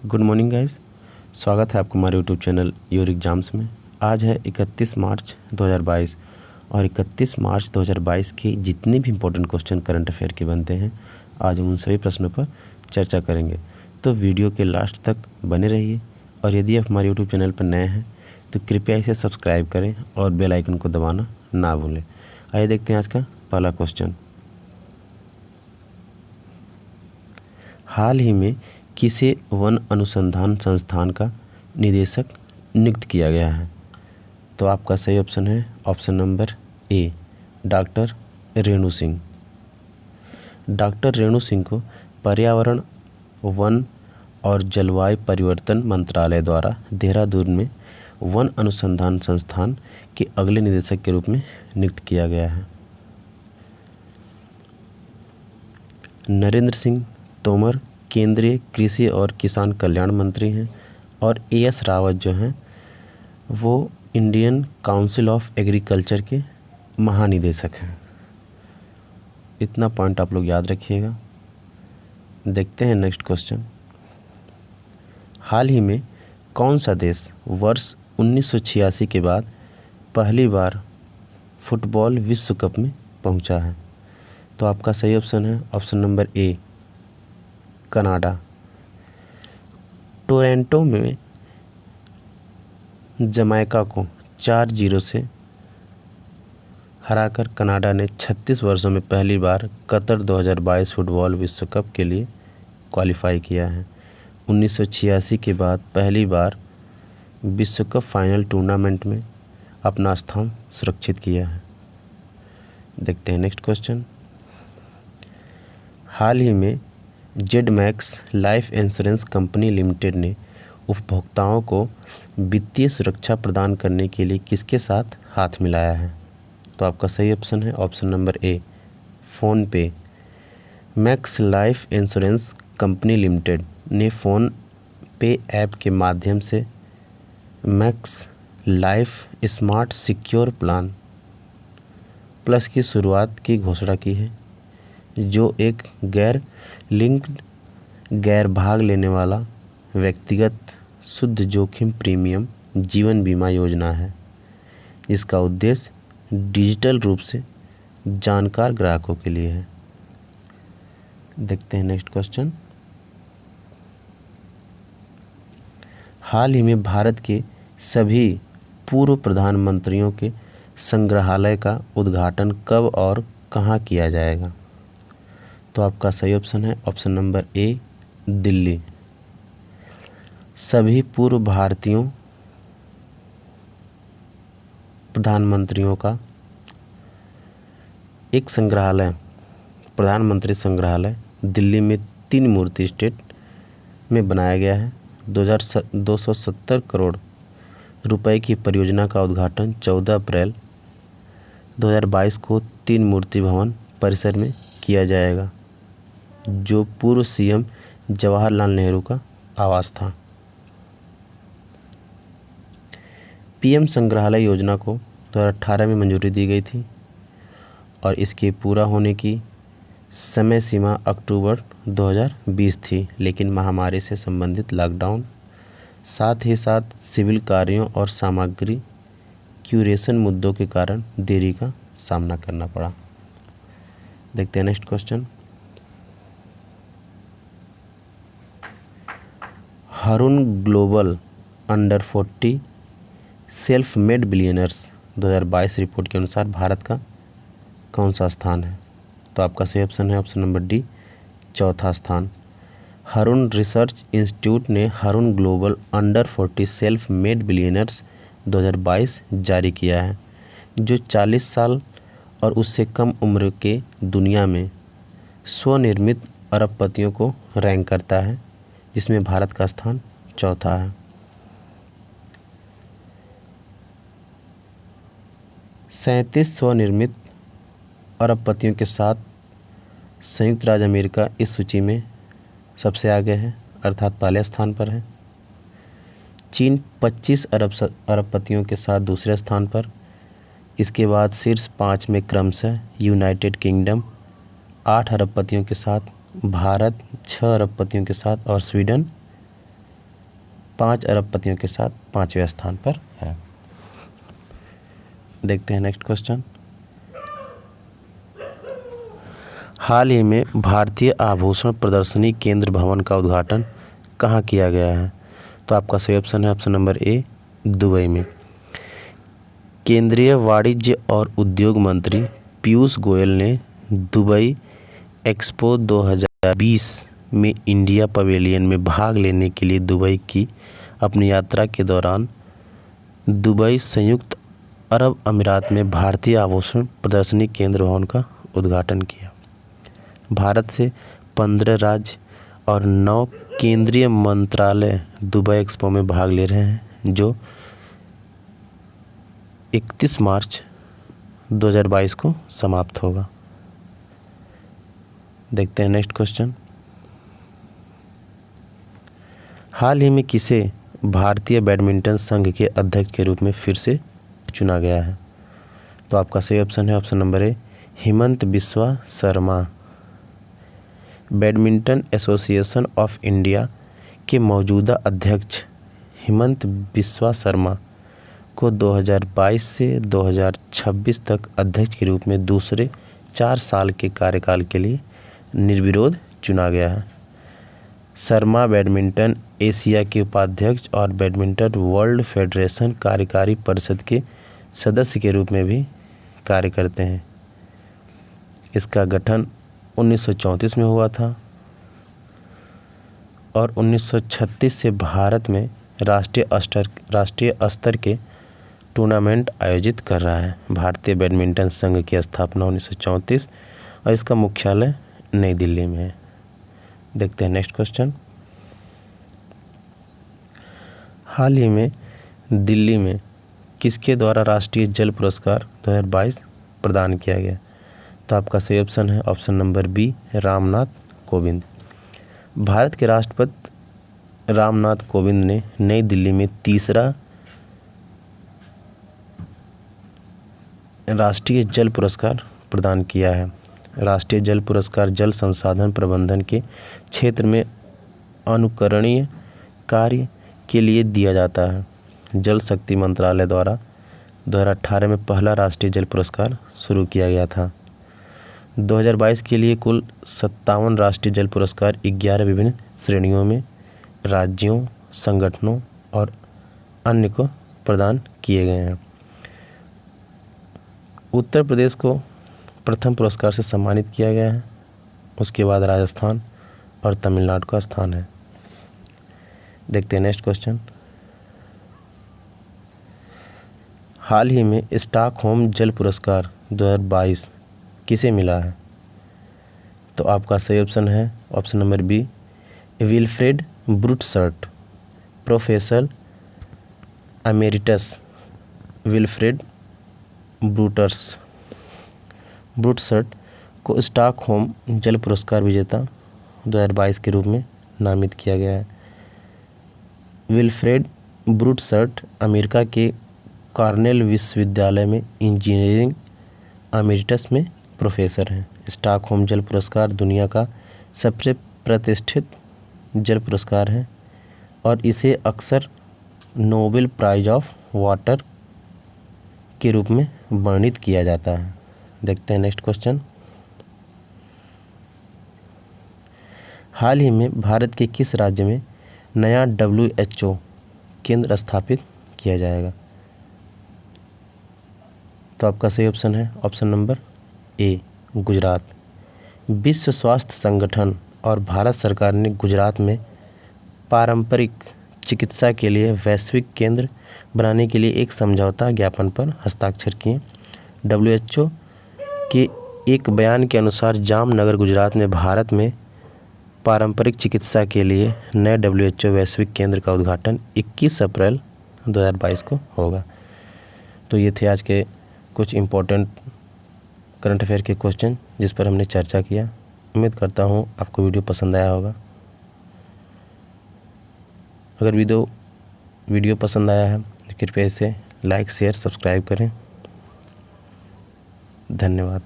Good morning guys. स्वागत है आपको हमारे यूट्यूब चैनल योर एग्ज़ाम्स में। आज है 31 मार्च 2022 और 31 मार्च 2022 के जितने भी इम्पोर्टेंट क्वेश्चन करंट अफेयर के बनते हैं आज हम उन सभी प्रश्नों पर चर्चा करेंगे। तो वीडियो के लास्ट तक बने रहिए और यदि आप हमारे यूट्यूब चैनल पर नए हैं तो कृपया इसे सब्सक्राइब करें और बेल आइकन को दबाना ना भूलें। आइए देखते हैं आज का पहला क्वेश्चन। हाल ही में किसे वन अनुसंधान संस्थान का निदेशक नियुक्त किया गया है? तो आपका सही ऑप्शन है option number A, doctor Renu Singh. Doctor Renu Singh को पर्यावरण, वन और जलवायु परिवर्तन मंत्रालय द्वारा देहरादून में वन अनुसंधान संस्थान के अगले निदेशक के रूप में नियुक्त किया गया है। नरेंद्र सिंह तोमर केंद्रीय कृषि और किसान कल्याण मंत्री हैं और एएस रावत जो हैं वो इंडियन काउंसिल ऑफ एग्रीकल्चर के महानिदेशक हैं। इतना पॉइंट आप लोग याद रखिएगा। देखते हैं नेक्स्ट क्वेश्चन। हाल ही में कौन सा देश वर्ष 1986 के बाद पहली बार फुटबॉल विश्व कप में पहुंचा है? तो आपका सही ऑप्शन है option number A, Canada. Toronto में जमैका को 4-0 से हराकर कनाडा ने 36 वर्षों में पहली बार कतर 2022 फुटबॉल विश्व कप के लिए क्वालिफाई किया है। 1986 के बाद पहली बार विश्व कप फाइनल टूर्नामेंट में अपना स्थान सुरक्षित किया है। देखते हैं नेक्स्ट क्वेश्चन। हाल ही में Z max life insurance company limited ने उपभोक्ताओं को वित्तीय सुरक्षा प्रदान करने के लिए किसके साथ हाथ मिलाया है? तो आपका सही ऑप्शन है ऑप्शन नंबर ए, फ़ोन पे। Max life insurance company limited ने फ़ोन पे ऐप के माध्यम से max life smart secure plan plus की शुरुआत की घोषणा की है, जो एक गैर लिंक्ड गैर भाग लेने वाला व्यक्तिगत शुद्ध जोखिम प्रीमियम जीवन बीमा योजना है, जिसका उद्देश्य डिजिटल रूप से जानकार ग्राहकों के लिए है। देखते हैं नेक्स्ट क्वेश्चन। हाल ही में भारत के सभी पूर्व प्रधानमंत्रियों के संग्रहालय का उद्घाटन कब और कहाँ किया जाएगा? तो आपका सही ऑप्शन है ऑप्शन नंबर ए, दिल्ली। सभी पूर्व भारतीयों प्रधानमंत्रियों का एक संग्रहालय, प्रधानमंत्री संग्रहालय दिल्ली में 3 मूर्ति स्टेट में बनाया गया है। 270 करोड़ रुपए की परियोजना का उद्घाटन 14 अप्रैल 2022 को 3 मूर्ति भवन परिसर में किया जाएगा, जो पूर्व सीएम जवाहरलाल नेहरू का आवास था। पीएम संग्रहालय योजना को 2018 में मंजूरी दी गई थी और इसके पूरा होने की समय सीमा अक्टूबर 2020 थी, लेकिन महामारी से संबंधित लॉकडाउन, साथ ही साथ सिविल कार्यों और सामग्री क्यूरेशन मुद्दों के कारण देरी का सामना करना पड़ा। देखते हैं next question. Harun global under 40 self made billionaires 2022 report के अनुसार भारत का कौन सा स्थान है? तो आपका सही ऑप्शन है ऑप्शन नंबर डी, चौथा स्थान। हरुण रिसर्च इंस्टीट्यूट ने Harun global under 40 self made billionaires 2022 जारी किया है, जो 40 साल और उससे कम उम्र के दुनिया में स्वनिर्मित अरबपतियों को रैंक करता है, जिसमें भारत का स्थान चौथा है। सैंतीस स्वनिर्मित अरबपतियों के साथ संयुक्त राज्य अमेरिका इस सूची में सबसे आगे है, अर्थात पहले स्थान पर है। चीन 25 अरबपतियों के साथ दूसरे स्थान पर। इसके बाद शीर्ष 5 में क्रमशः यूनाइटेड किंगडम 8 अरबपतियों के साथ, भारत 6 अरबपतियों के साथ और स्वीडन 5 अरबपतियों के साथ 5वें स्थान पर है। देखते हैं नेक्स्ट क्वेश्चन। हाल ही में भारतीय आभूषण प्रदर्शनी केंद्र भवन का उद्घाटन कहाँ किया गया है? तो आपका सही ऑप्शन है ऑप्शन नंबर ए, दुबई में। केंद्रीय वाणिज्य और उद्योग मंत्री पीयूष गोयल ने दुबई एक्सपो 2020 में इंडिया पवेलियन में भाग लेने के लिए दुबई की अपनी यात्रा के दौरान दुबई संयुक्त अरब अमीरात में भारतीय आभूषण प्रदर्शनी केंद्र भवन का उद्घाटन किया। भारत से 15 राज्य और 9 केंद्रीय मंत्रालय दुबई एक्सपो में भाग ले रहे हैं, जो 31 मार्च 2022 को समाप्त होगा। देखते हैं नेक्स्ट क्वेश्चन। हाल ही में किसे भारतीय बैडमिंटन संघ के अध्यक्ष के रूप में फिर से चुना गया है? तो आपका सही ऑप्शन है option number A, Himanta Biswa Sharma. Badminton association of India के मौजूदा अध्यक्ष हिमंत बिस्वा शर्मा को 2022 से 2026 तक अध्यक्ष के रूप में दूसरे 4 साल के कार्यकाल के लिए निर्विरोध चुना गया है। शर्मा बैडमिंटन एशिया के उपाध्यक्ष और बैडमिंटन वर्ल्ड फेडरेशन कार्यकारी परिषद के सदस्य के रूप में भी कार्य करते हैं। इसका गठन 1934 में हुआ था और 1936 से भारत में राष्ट्रीय स्तर के टूर्नामेंट आयोजित कर रहा है। भारतीय बैडमिंटन संघ की स्थापना 1934 और इसका मुख्यालय नई दिल्ली में है। देखते हैं नेक्स्ट क्वेश्चन। हाल ही में दिल्ली में किसके द्वारा राष्ट्रीय जल पुरस्कार 2022 प्रदान किया गया? तो आपका सही ऑप्शन है option number B, Ramnath Kovind. Bharat के राष्ट्रपति रामनाथ कोविंद ने नई दिल्ली में 3रा राष्ट्रीय जल पुरस्कार प्रदान किया है। राष्ट्रीय जल पुरस्कार जल संसाधन प्रबंधन के क्षेत्र में अनुकरणीय कार्य के लिए दिया जाता है। जल शक्ति मंत्रालय द्वारा 2018 में पहला राष्ट्रीय जल पुरस्कार शुरू किया गया था। 2022 के लिए कुल 57 राष्ट्रीय जल पुरस्कार 11 विभिन्न श्रेणियों में राज्यों, संगठनों और अन्य को प्रदान किए गए हैं। उत्तर प्रदेश को प्रथम पुरस्कार से सम्मानित किया गया है, उसके बाद राजस्थान और तमिलनाडु का स्थान है। देखते हैं नेक्स्ट क्वेश्चन। हाल ही में स्टॉकहोम जल पुरस्कार 2022 किसे मिला है? तो आपका सही ऑप्शन है option number B, Wilfried Brutsaert. Professor emeritus Wilfried Brutsaert को स्टॉकहोम जल पुरस्कार विजेता 2022 के रूप में नामित किया गया है। विल्फ्रेड ब्रूटसर्ट अमेरिका के कॉर्नेल विश्वविद्यालय में इंजीनियरिंग एमेरिटस में प्रोफेसर हैं। स्टॉकहोम जल पुरस्कार दुनिया का सबसे प्रतिष्ठित जल पुरस्कार है और इसे अक्सर नोबेल प्राइज ऑफ वाटर के रूप में वर्णित किया जाता है। देखते हैं नेक्स्ट क्वेश्चन। हाल ही में भारत के किस राज्य में नया WHO केंद्र स्थापित किया जाएगा? तो आपका सही ऑप्शन है ऑप्शन नंबर ए, गुजरात। विश्व स्वास्थ्य संगठन और भारत सरकार ने गुजरात में पारंपरिक चिकित्सा के लिए वैश्विक केंद्र बनाने के लिए एक समझौता ज्ञापन पर हस्ताक्षर किए। WHO के एक बयान के अनुसार जामनगर गुजरात में भारत में पारंपरिक चिकित्सा के लिए नए WHO वैश्विक केंद्र का उद्घाटन 21 अप्रैल 2022 को होगा। तो ये थे आज के कुछ इम्पोर्टेंट करंट अफेयर के क्वेश्चन जिस पर हमने चर्चा किया। उम्मीद करता हूँ आपको वीडियो पसंद आया होगा। अगर वीडियो पसंद आया है तो कृपया इसे लाइक, शेयर, सब्सक्राइब करें। धन्यवाद।